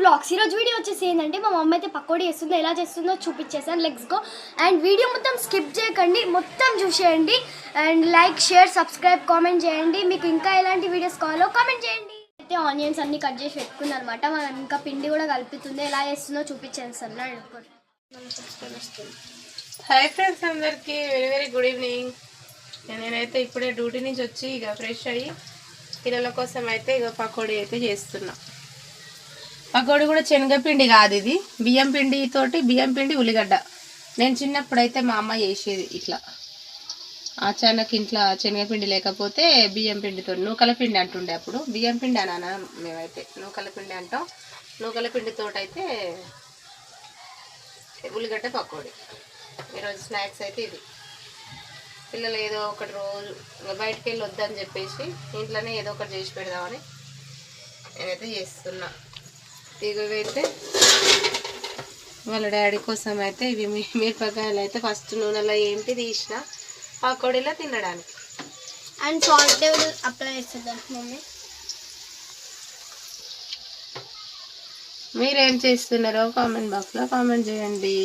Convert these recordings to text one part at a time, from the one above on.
Blogs ఈరోజు video వచ్చేసి ఏంటంటే మా మమ్మీ అయితే పకోడీ చేస్తుందో ఎలా చేస్తుందో చూపించేసాను. Let's go. అండ్ వీడియో మొత్తం స్కిప్ చేయకండి, మొత్తం చూసేయండి. And like, share, subscribe, comment చేయండి. మీకు ఇంకా ఎలాంటి వీడియోస్ కావాలో కామెంట్ చేయండి. అయితే ఆనియన్స్ అన్ని కట్ చేసి పెట్టుకుంది అనమాట. మనం ఇంకా పిండి కూడా కలుపుతుంది, ఎలా చేస్తుందో చూపించేస్తాను. హాయ్ ఫ్రెండ్స్, అందరికీ వెరీ వెరీ గుడ్ ఈవినింగ్. నేనైతే ఇప్పుడే డ్యూటీ నుంచి వచ్చి ఇక ఫ్రెష్ అయ్యి పిల్లల కోసం అయితే ఇక పకోడీ అయితే చేస్తున్నా. పకోడీ కూడా శనగపిండి కాదు, ఇది బియ్యం పిండి తోటి, బియ్యం పిండి ఉల్లిగడ్డ. నేను చిన్నప్పుడు అయితే మా అమ్మ చేసేది ఇట్లా. అచానక్ ఇంట్లో శనగపిండి లేకపోతే బియ్యం పిండితో నూకల పిండి అంటుండే. అప్పుడు బియ్యం పిండి అనా, మేమైతే నూకల పిండి అంటాం. నూకల పిండితో అయితే ఉల్లిగడ్డ పకోడీ. ఈరోజు స్నాక్స్ అయితే ఇది. పిల్లలు ఏదో ఒకటి రోజు బయటకు వెళ్ళి వద్దని చెప్పేసి ఇంట్లోనే ఏదో ఒకటి చేసి పెడదామని నేనైతే చేస్తున్నా. ఇవైతే వాళ్ళ డాడీ కోసం అయితే ఇవి మిరపకాయలు అయితే ఫస్ట్ నూనెలో ఏంటి తీసిన పకోడీలో తినడానికి. అండ్ సాల్ట్ అప్లై చేస్తుందా మమ్మీ? మీరేం చేస్తున్నారో కామెంట్ బాక్స్లో కామెంట్ చేయండి.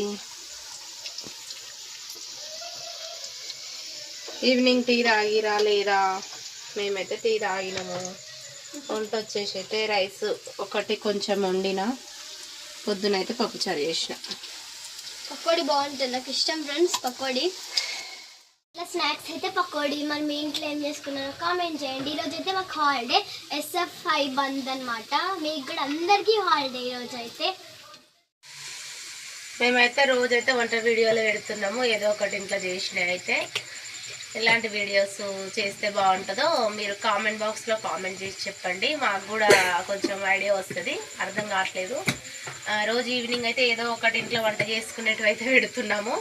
ఈవినింగ్ టీ తాగిరా లేరా? మేమైతే టీ తాగినాము. వంట వచ్చేసి అయితే రైస్ ఒకటి కొంచెం వండిన, పొద్దునైతే పప్పుచారు చేసిన. పకోడీ బాగుంటుంది, నాకు ఇష్టం ఫ్రెండ్స్ పకోడీ. ఇట్లా స్నాక్స్ అయితే పకోడీ. మరి మీ ఇంట్లో ఏం చేసుకున్నారో కామెంట్ చేయండి. ఈరోజు అయితే మాకు హాలిడే, SF5 బంద్ అనమాట. మీకు కూడా అందరికీ హాలిడే ఈరోజు అయితే. మేమైతే రోజైతే వంట వీడియోలు పెడుతున్నాము, ఏదో ఒకటి ఇంట్లో చేసినవి. అయితే ఎలాంటి వీడియోస్ చేస్తే బాగుంటుందో మీరు కామెంట్ బాక్స్లో కామెంట్ చేసి చెప్పండి. మాకు కూడా కొంచెం ఐడియా వస్తుంది. అర్థం కావట్లేదు. రోజు ఈవినింగ్ అయితే ఏదో ఒకటి ఇంట్లో వంట చేసుకునేటివి అయితే పెడుతున్నాము.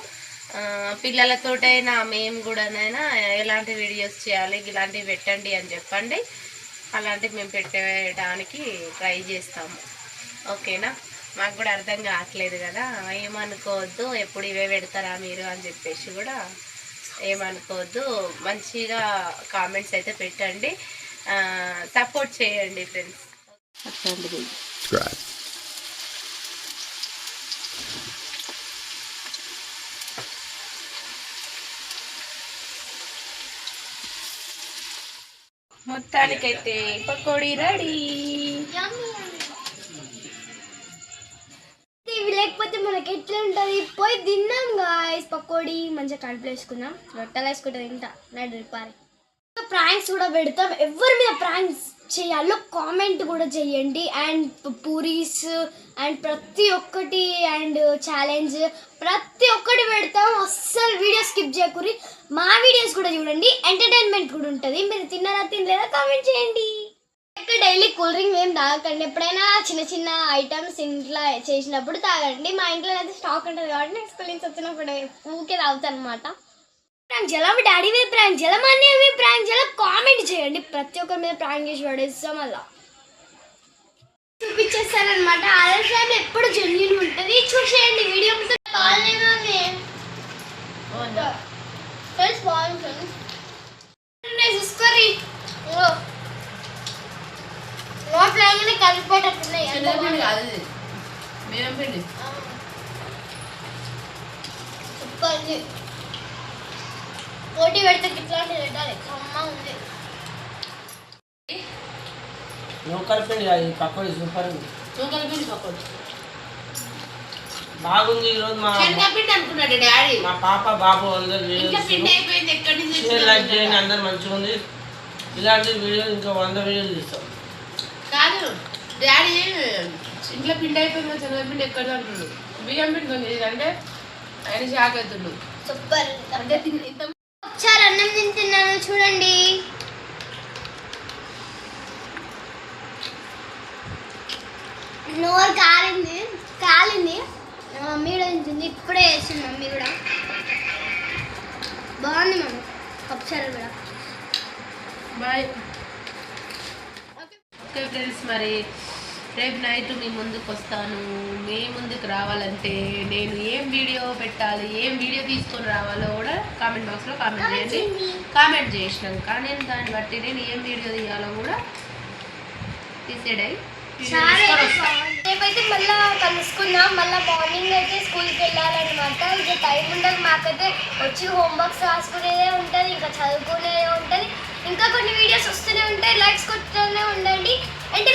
పిల్లలతోటైనా మేము కూడానైనా ఎలాంటి వీడియోస్ చేయాలి, ఇలాంటివి పెట్టండి అని చెప్పండి. అలాంటివి మేము పెట్టడానికి ట్రై చేస్తాము. ఓకేనా? మాకు కూడా అర్థం కావట్లేదు కదా, ఏమనుకోవద్దు. ఎప్పుడు ఇవే పెడతారా మీరు అని చెప్పేసి కూడా ఏమనుకోవద్దు. మంచిగా కామెంట్స్ అయితే పెట్టండి, సపోర్ట్ చేయండి ఫ్రెండ్స్. అట్లాంటిది మొత్తానికైతే పకోడీ రెడీ. ఇవి లేకపోతే మనకి ఎట్లా ఉంటుంది? పోయి తిన్నాం గాయ్స్ పకోడీ. మంచిగా కడుపులో వేసుకున్నాం, రొట్టెలు వేసుకుంటే తింటా నడిపారి. ప్రాంక్స్ కూడా పెడతాం. ఎవరి మీద ప్రాంక్స్ చేయాలో కామెంట్ కూడా చేయండి. అండ్ పూరీస్ అండ్ ప్రతి ఒక్కటి అండ్ ఛాలెంజ్ ప్రతి ఒక్కటి పెడతాం. అస్సలు వీడియో స్కిప్ చేయకూరి. మా వీడియోస్ కూడా చూడండి, ఎంటర్టైన్మెంట్ కూడా ఉంటుంది. మీరు తిన్నారా తినలేదా కామెంట్ చేయండి. డైలీ కూల్ డ్రింక్ మేము తాగకండి. ఎప్పుడైనా చిన్న చిన్న ఐటమ్స్ ఇంట్లో చేసినప్పుడు తాగండి. మా ఇంట్లో అయితే స్టాక్ ఉంటుంది కాబట్టి నెక్స్ట్ స్కూల్ నుంచి వచ్చినప్పుడు ఊకే తాగుతాను అనమాట. ప్రాంక్ చేయాలా? మీ డాడీ మీద ప్రాంక్ చేయాలా? మా అన్నయ్య మీద ప్రాంక్ చేయాలా? కామెంట్ చేయండి. ప్రతి ఒక్కరి మీద ప్రాంక్ చేసి పడేస్తాం. అలా చూపించేస్తానమాట. ఆదర్శ టైం ఎప్పుడు జెన్యూన్ ఉంటుంది. చూసేయండి వీడియో. చూసుకోరి నోట్లనే కలిపేటట్టున్నాయి. పోటీ పెడితే ఇట్లాంటివి పెట్టాలి. అమ్మ ఉంది లోకల్ పిండి పకోడీ సూపర్ ఉంది. లోకల్ పిండి పకోడీ బాగుంది. ఈరోజు మా అనుకున్నాడు డాడీ. మా పాప బాబు అందరు లైక్ చేయండి. అందరు మంచిగా ఉంది. ఇలాంటి వీడియోలు ఇంకా 100 వీడియోలు తీస్తాం. కాదు డాడీ, ఇంట్లో పిండి అయిపోయింది, శనగపిండి ఎక్కడ అంటుండు. బియ్యం పిండి ఉంది అంటే ఆయన షాక్ అవుతుండు. సూపర్. ఒకసారి అన్నం తింటున్నాను చూడండి. నోరు కాలింది కాలింది. మమ్మీ కూడా తింటుంది, ఇప్పుడే వేస్తుంది మమ్మీ కూడా. బాగుంది మమ్మీ ఒకసారి కూడా. బాయ్. ఓకే ఫ్రెండ్స్, మరి రేపు నైట్ మీ ముందుకు వస్తాను. మీ ముందుకు రావాలంటే నేను ఏం వీడియో పెట్టాలి, ఏం వీడియో తీసుకొని రావాలో కూడా కామెంట్ బాక్స్లో కామెంట్ చేయండి. కామెంట్ చేసినాక నేను దాన్ని బట్టి నేను ఏం వీడియో తీయాలో కూడా డిసైడ్ అయ్యి రేపైతే మళ్ళీ కలుసుకుందాం. మళ్ళీ మార్నింగ్ అయితే స్కూల్కి వెళ్ళాలన్నమాట. ఇక టైం ఉండదు మాకైతే. వచ్చి హోంవర్క్స్ రాసుకునేదే ఉంటుంది, ఇంకా చదువుకునేదే ఉంటుంది. ఇంకా కొన్ని వీడియోస్ వస్తూనే ఉంటాయి. లైక్స్ కొట్టుతూనే ఉండండి. అంటే